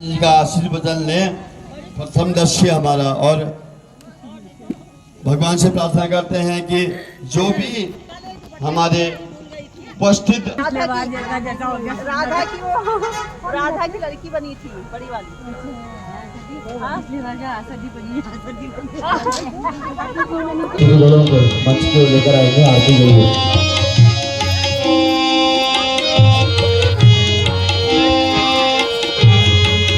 जी का आशीर्वचन लें, प्रथम दर्शी हमारा। और भगवान से प्रार्थना करते हैं कि जो भी हमारे उपस्थित राधा की लड़की बनी थी बड़ी वाली। मंच को लेकर आएंगे आरती के लिए।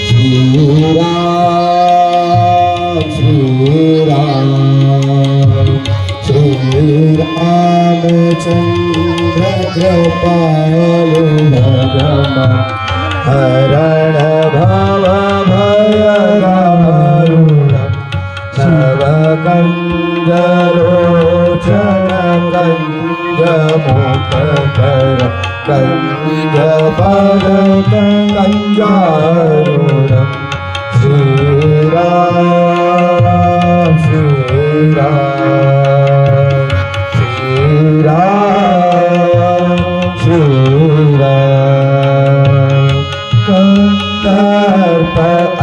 श्री राम श्री रामचंद्र कृपालु भगवान हरण भव भय दारुण सब कंजलोचन कंज मुखकर कंज पद कंजारुण श्री राम श्री राम श्री राम श्री राम कंदर्प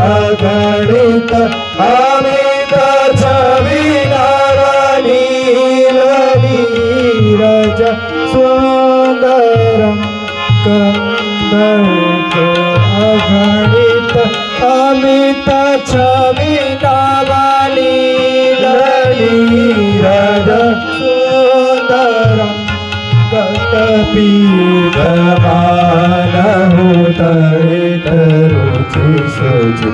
अगणित अमित नीरज सुंदरम कंदर्प अगणित अमित छवि नीरज सुंदरम कटपीठ मानहु तरित रुचि सुचि